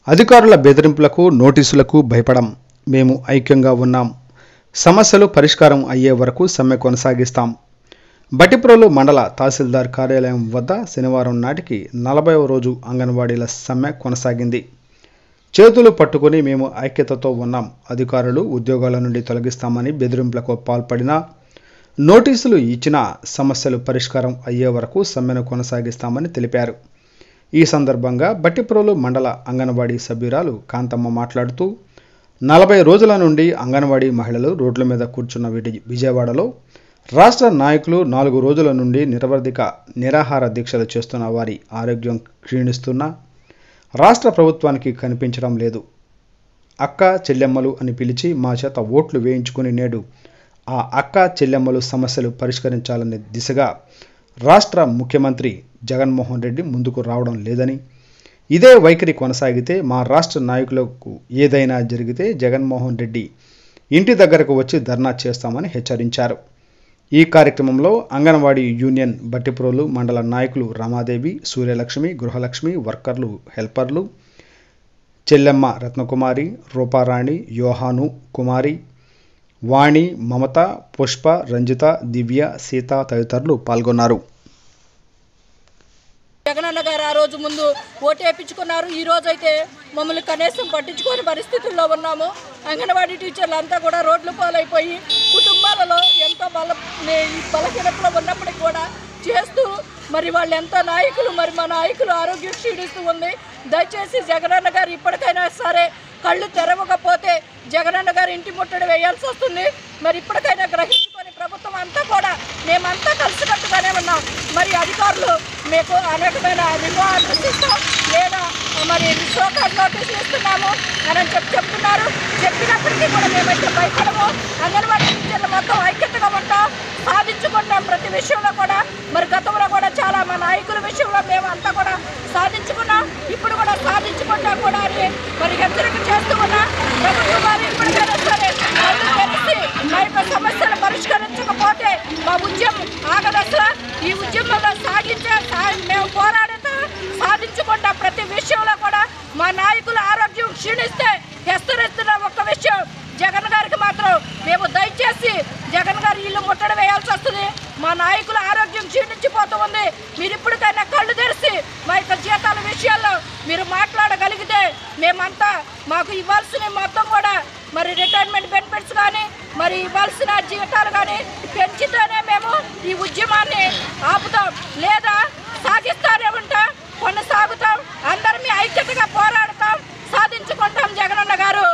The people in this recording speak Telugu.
అధికారుల బెదిరింపులకు నోటీసులకు భయపడం. మేము ఐక్యంగా ఉన్నాం. సమస్యలు పరిష్కారం అయ్యే వరకు సమ్మె కొనసాగిస్తాం. బట్టిప్రోలు మండల తహసీల్దార్ కార్యాలయం వద్ద శనివారం నాటికి 40వ రోజు అంగన్వాడీల సమ్మె కొనసాగింది. చేతులు పట్టుకుని మేము ఐక్యతతో ఉన్నాం. అధికారులు ఉద్యోగాల నుండి తొలగిస్తామని బెదిరింపులకు పాల్పడినా, నోటీసులు ఇచ్చినా సమస్యలు పరిష్కారం అయ్యే వరకు సమ్మెను కొనసాగిస్తామని తెలిపారు. ఈ సందర్భంగా బట్టిప్రోలు మండల అంగన్వాడీ సభ్యురాలు కాంతమ్మ మాట్లాడుతూ 40 రోజుల నుండి అంగన్వాడీ మహిళలు రోడ్ల మీద కూర్చున్న విజయవాడలో రాష్ట్ర నాయకులు 4 రోజుల నుండి నిరాహార దీక్షలు చేస్తున్న వారి ఆరోగ్యం క్షీణిస్తున్నా రాష్ట్ర ప్రభుత్వానికి కనిపించడం లేదు. అక్క చెల్లెమ్మలు అని పిలిచి మా చేత ఓట్లు వేయించుకుని నేడు ఆ అక్క చెల్లెమ్మలు సమస్యలు పరిష్కరించాలనే దిశగా రాష్ట్ర ముఖ్యమంత్రి జగన్మోహన్ రెడ్డి ముందుకు రావడం లేదని, ఇదే వైఖరి కొనసాగితే మా రాష్ట్ర నాయకులకు ఏదైనా జరిగితే జగన్మోహన్ రెడ్డి ఇంటి దగ్గరకు వచ్చి ధర్నా చేస్తామని హెచ్చరించారు. ఈ కార్యక్రమంలో అంగన్వాడీ యూనియన్ బట్టిప్రోలు మండల నాయకులు రమాదేవి, సూర్యలక్ష్మి, గృహలక్ష్మి, వర్కర్లు, హెల్పర్లు, చెల్లెమ్మ రత్నకుమారి, రూపారాణి, యోహాను, కుమారి, వాణి, మమత, పుష్ప, రంజిత, దివ్య, సీత తదితరులు పాల్గొన్నారు. జగనన్న గారు ఆ రోజు ముందు ఓటేపించుకున్నారు. ఈ రోజు అయితే మమ్మల్ని కనీసం పట్టించుకోని పరిస్థితుల్లో ఉన్నాము. అంగన్వాడీ టీచర్లు అంతా కూడా రోడ్లు పాలైపోయి కుటుంబాలలో ఎంతో బలహీనతలో ఉన్నప్పటికీ కూడా చేస్తూ మరి వాళ్ళు ఎంత నాయకులు, మరి మా నాయకులు ఆరోగ్యం క్షీణిస్తూ ఉంది. దయచేసి జగనన్న గారు ఇప్పటికైనా సరే కళ్ళు తెరవకపోతే జగనన్న గారు ఇంటి ముట్టడి వేయాల్సి వస్తుంది. మరి ఇప్పటికైనా గ్రహించుకొని ప్రభుత్వం అంతా కూడా మేమంతా కలిసికట్టుగానే ఉన్నాం. మరి అధికారులు మీకు అనేకమైన రివార్డులు ఇస్తాం లేదా మరి షోకాజ్ నోటీసులు ఇస్తున్నాము అని చెప్తున్నారు. చెప్పినప్పటికీ కూడా మేమైతే భయపడము. అంగన్వాడీ టీచర్లు మొత్తం ఐక్యతగా ఉంటాం, సాధించుకుంటాం ప్రతి విషయంలో కూడా. మరి గతంలో కూడా చాలా మా నాయకుల విషయంలో మేము అంతా కూడా సాధించుకున్నాం, ఇప్పుడు కూడా సాధించుకుంటాం కూడా అని మరి హెచ్చరిక చేస్తూ ఉన్నాం. ప్రభుత్వం వారు ఇప్పటికైనా సరే తెలిసి మా యొక్క సమస్యలు పరిష్కరించకపోతే మా ఉద్యమం ఆగదసలు. ఈ ఉద్యమంలో మేము పోరాడుతూ సాధించుకుంటాం ప్రతి విషయంలో కూడా. మా నాయకుల ఆరోగ్యం క్షీణిస్తే హెచ్చరిస్తున్న ఒక్క విషయం, జగన్ గారికి మాత్రం మేము దయచేసి జగన్ గారి ఇల్లు ముట్టడి వేయాల్సి వస్తుంది. మా నాయకుల ఆరోగ్యం క్షీణించిపోతూ ఉంది. మీరు ఇప్పటికైనా కళ్ళు తెరిచి మా యొక్క జీతాల విషయాల్లో మీరు మాట్లాడగలిగితే మేమంతా మాకు ఇవ్వాల్సిన మొత్తం కూడా మరి రిటైర్మెంట్ బెనిఫిట్స్ కానీ మరి ఇవ్వాల్సిన జీతాలు కానీ పెంచితేనే మేము ఈ ఉద్యమాన్ని ఆపుతాం, లేదా సాగిస్తానే ఉంటాం, కొనసాగుతాం. అందరం ఐక్యతగా పోరాడతాం, సాధించుకుంటాం. జగనన్న గారు